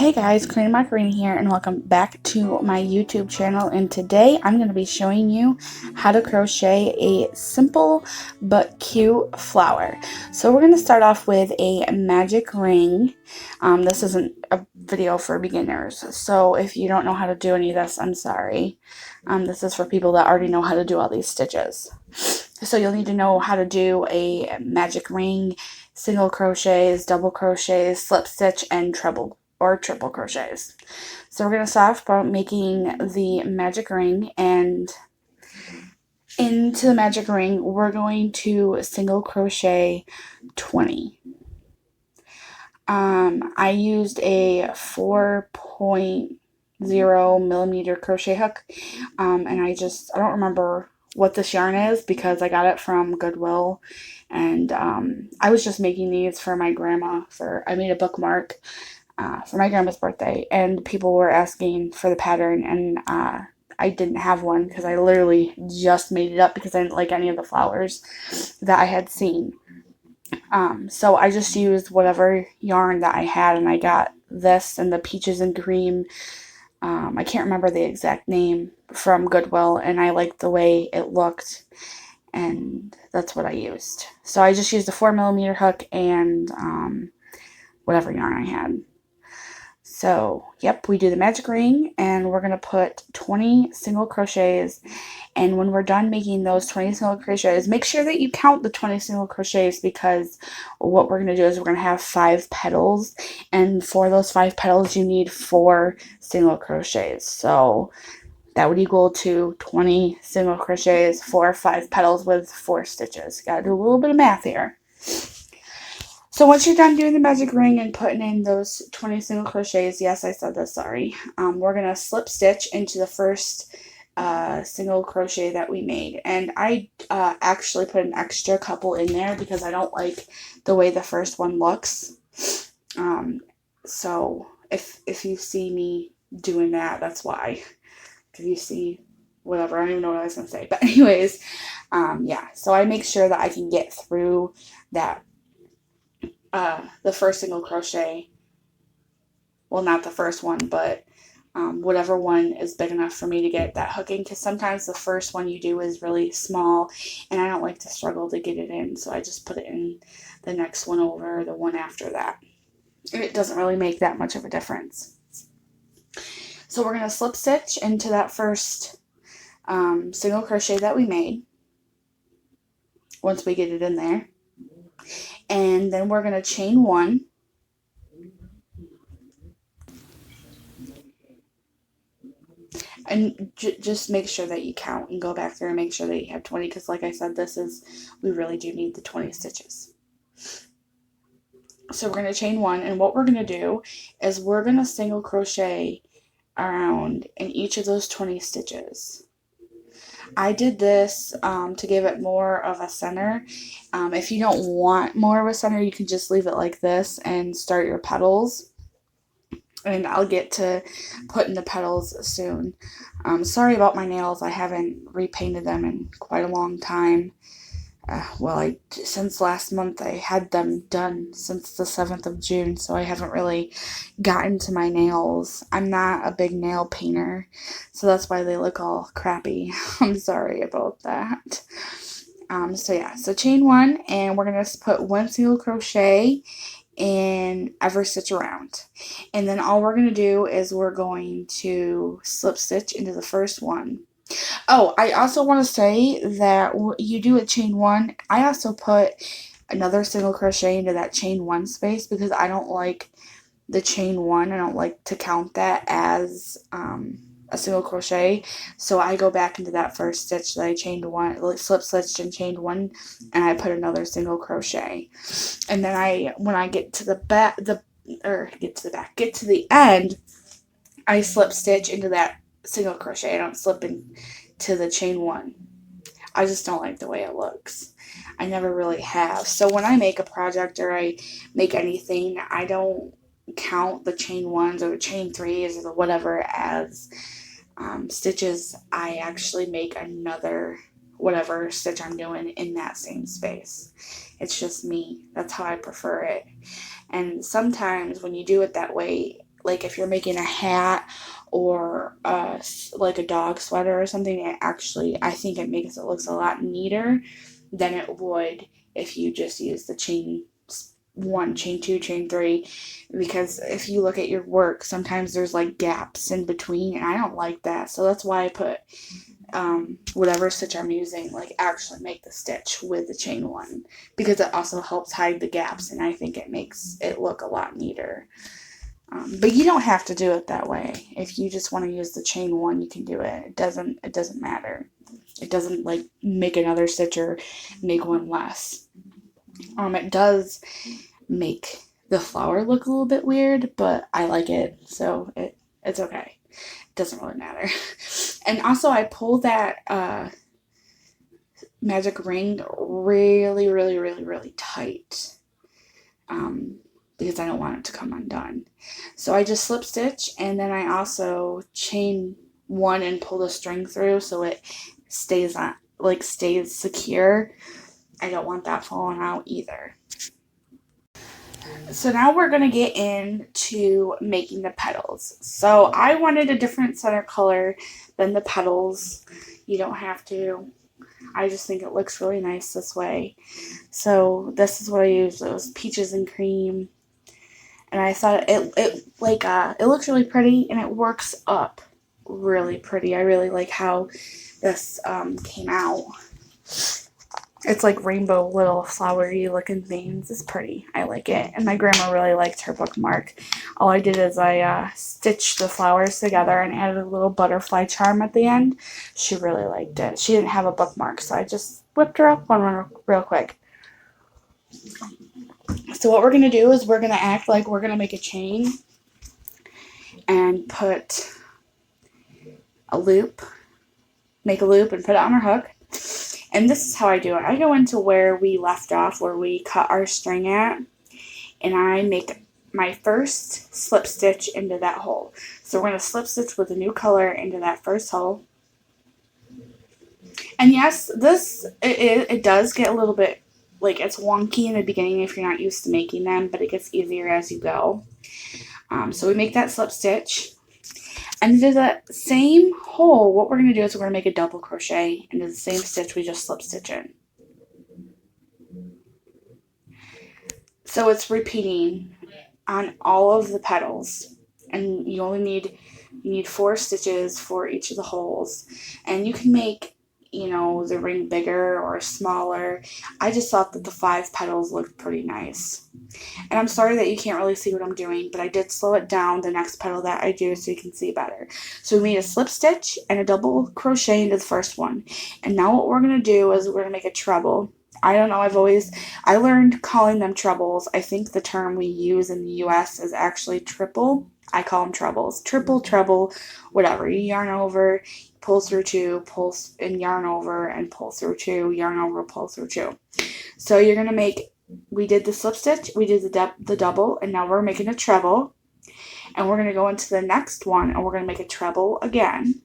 Hey guys, Queen Macarena here and welcome back to my YouTube channel, and today I'm going to be showing you how to crochet a simple but cute flower. So we're going to start off with a magic ring. This isn't a video for beginners, so if you don't know how to do any of this, I'm sorry. This is for people that already know how to do all these stitches. So you'll need to know how to do a magic ring, single crochets, double crochets, slip stitch, and treble or triple crochets. So we're going to start off by making the magic ring, and into the magic ring we're going to single crochet 20. I used a 4.0 millimeter crochet hook, and I don't remember what this yarn is because I got it from Goodwill, and I was just making these for my grandma. I made a bookmark for my grandma's birthday, and people were asking for the pattern, and I didn't have one because I literally just made it up because I didn't like any of the flowers that I had seen. So I just used whatever yarn that I had, and I got this and the peaches and cream. I can't remember the exact name, from Goodwill, and I liked the way it looked, and that's what I used. So I just used a 4mm hook and whatever yarn I had. So, yep, we do the magic ring, and we're going to put 20 single crochets, and when we're done making those 20 single crochets, make sure that you count the 20 single crochets, because what we're going to do is we're going to have 5 petals, and for those 5 petals you need 4 single crochets. So that would equal to 20 single crochets for 5 petals with 4 stitches. Gotta do a little bit of math here. So once you're done doing the magic ring and putting in those 20 single crochets, yes, I said this, sorry, we're going to slip stitch into the first single crochet that we made. And I actually put an extra couple in there because I don't like the way the first one looks. So if you see me doing that, that's why. Because you see whatever, I don't even know what I was going to say. But anyways, yeah, so I make sure that I can get through that the first single crochet, well, not the first one, but whatever one is big enough for me to get that hooking, because sometimes the first one you do is really small and I don't like to struggle to get it in, so I just put it in the next one over, the one after that. It doesn't really make that much of a difference. So we're going to slip stitch into that first single crochet that we made once we get it in there, and then we're going to chain 1, and just make sure that you count and go back there and make sure that you have 20, because like I said, we really do need the 20 stitches. So we're going to chain 1, and what we're going to do is we're going to single crochet around in each of those 20 stitches. I did this to give it more of a center. If you don't want more of a center, you can just leave it like this and start your petals. And I'll get to putting the petals soon. Sorry about my nails. I haven't repainted them in quite a long time. Since last month I had them done since the 7th of June, so I haven't really gotten to my nails. I'm not a big nail painter, so that's why they look all crappy. I'm sorry about that. So chain 1, and we're going to put 1 single crochet in every stitch around, and then all we're going to do is we're going to slip stitch into the first one. Oh, I also want to say that you do a chain 1. I also put another single crochet into that chain 1 space because I don't like the chain 1. I don't like to count that as a single crochet. So I go back into that first stitch that I chained 1, slip stitched and chained 1, and I put another single crochet. And then when I get to the back, get to the end, I slip stitch into that single crochet. I don't slip into the chain 1. I just don't like the way it looks. I never really have. So when I make a project or I make anything, I don't count the chain 1s or the chain 3s or the whatever as stitches. I actually make another whatever stitch I'm doing in that same space. It's just me. That's how I prefer it. And sometimes when you do it that way, like if you're making a hat or like a dog sweater or something, it actually, I think it makes it looks a lot neater than it would if you just use the chain 1, chain 2, chain 3, because if you look at your work, sometimes there's like gaps in between, and I don't like that. So that's why I put whatever stitch I'm using, like actually make the stitch with the chain 1, because it also helps hide the gaps, and I think it makes it look a lot neater. But you don't have to do it that way. If you just want to use the chain 1, you can do it. It doesn't matter. It doesn't like make another stitch or make one less. It does make the flower look a little bit weird, but I like it, so it's okay. It doesn't really matter. And also I pull that magic ring really, really, really, really tight. Because I don't want it to come undone. So I just slip stitch, and then I also chain 1 and pull the string through so it stays on, like stays secure. I don't want that falling out either. So now we're going to get into making the petals. So I wanted a different center color than the petals. You don't have to. I just think it looks really nice this way. So this is what I used. It was peaches and cream. And I thought it looks really pretty, and it works up really pretty. I really like how this came out. It's like rainbow little flowery looking things. It's pretty. I like it. And my grandma really liked her bookmark. All I did is I stitched the flowers together and added a little butterfly charm at the end. She really liked it. She didn't have a bookmark, so I just whipped her up one real quick. So what we're going to do is we're going to act like we're going to make a chain and put a loop, make a loop and put it on our hook. And this is how I do it. I go into where we left off, where we cut our string at, and I make my first slip stitch into that hole. So we're going to slip stitch with a new color into that first hole. And yes, it does get a little bit, like, it's wonky in the beginning if you're not used to making them, but it gets easier as you go. So we make that slip stitch. And into the same hole, what we're going to do is we're going to make a double crochet into the same stitch we just slip stitch in. So it's repeating on all of the petals, and you need 4 stitches for each of the holes, and you can make, you know, the ring bigger or smaller. I just thought that the 5 petals looked pretty nice. And I'm sorry that you can't really see what I'm doing, but I did slow it down the next petal that I do so you can see better. So we made a slip stitch and a double crochet into the first one. And now what we're going to do is we're going to make a treble. I don't know, I learned calling them trebles. I think the term we use in the US is actually triple. I call them trebles. Triple, treble, whatever. You yarn over, pull through 2, pull and yarn over, and pull through 2, yarn over, pull through 2. So you're going to make, we did the slip stitch, we did the double, and now we're making a treble. And we're going to go into the next one, and we're going to make a treble again.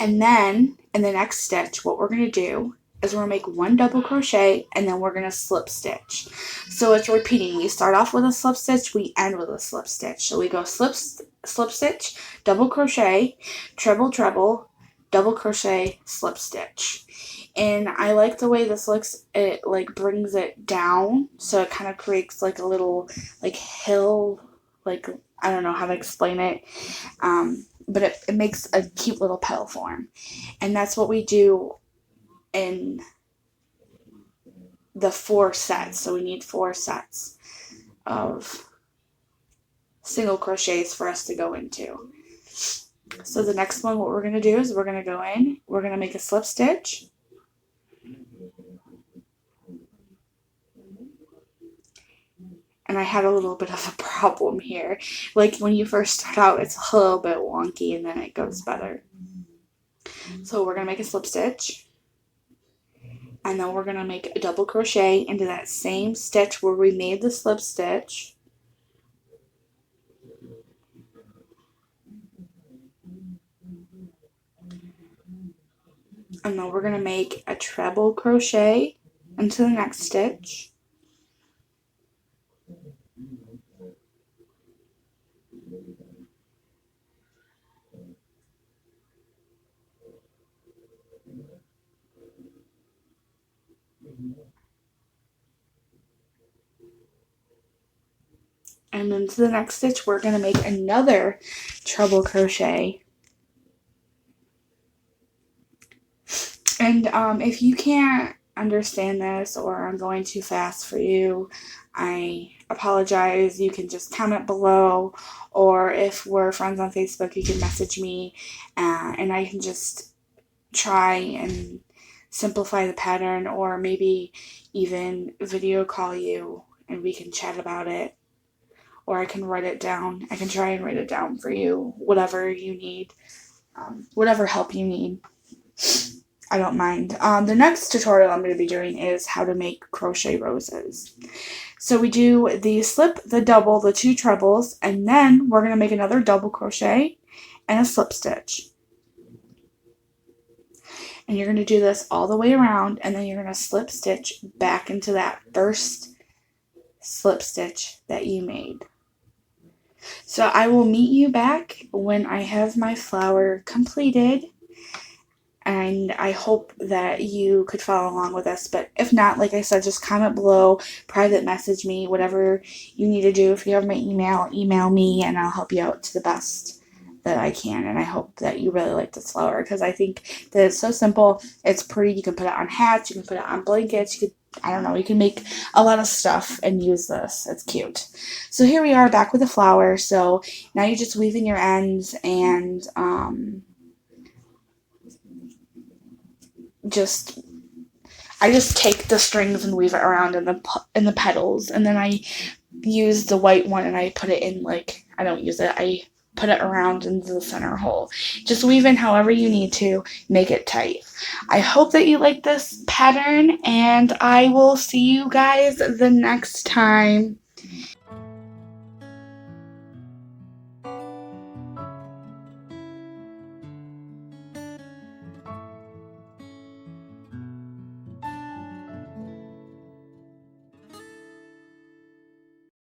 And then in the next stitch, what we're going to do is we're going to make 1 double crochet, and then we're going to slip stitch. So it's repeating. We start off with a slip stitch, we end with a slip stitch. So we go slip stitch, double crochet, treble, treble, double crochet, slip stitch. And I like the way this looks. It like brings it down, so it kind of creates like a little like hill, like, I don't know how to explain it. But it makes a cute little petal form. And that's what we do in the 4 sets. So we need 4 sets of single crochets for us to go into. So the next one, what we're going to do is we're going to go in, we're going to make a slip stitch. And I had a little bit of a problem here. Like when you first start out, it's a little bit wonky, and then it goes better. So we're going to make a slip stitch. And then we're going to make a double crochet into that same stitch where we made the slip stitch. And then we're going to make a treble crochet into the next stitch. And then to the next stitch, we're going to make another treble crochet. And if you can't understand this or I'm going too fast for you, I apologize. You can just comment below, or if we're friends on Facebook, you can message me and I can just try and simplify the pattern, or maybe even video call you and we can chat about it, or I can write it down. I can try and write it down for you, whatever you need, whatever help you need. I don't mind. The next tutorial I'm going to be doing is how to make crochet roses. So we do the slip, the double, the 2 trebles, and then we're going to make another double crochet and a slip stitch. And you're going to do this all the way around, and then you're going to slip stitch back into that first slip stitch that you made. So I will meet you back when I have my flower completed. And I hope that you could follow along with us. But if not, like I said, just comment below, private message me, whatever you need to do. If you have my email, email me, and I'll help you out to the best that I can. And I hope that you really like this flower, because I think that it's so simple. It's pretty. You can put it on hats. You can put it on blankets. You could, I don't know, you can make a lot of stuff and use this. It's cute. So here we are back with the flower. So now you just weave in your ends and I just take the strings and weave it around in the petals, and then I use the white one and I put it in, like, I don't use it, I put it around into the center hole. Just weave in however you need to, make it tight. I hope that you like this pattern, and I will see you guys the next time.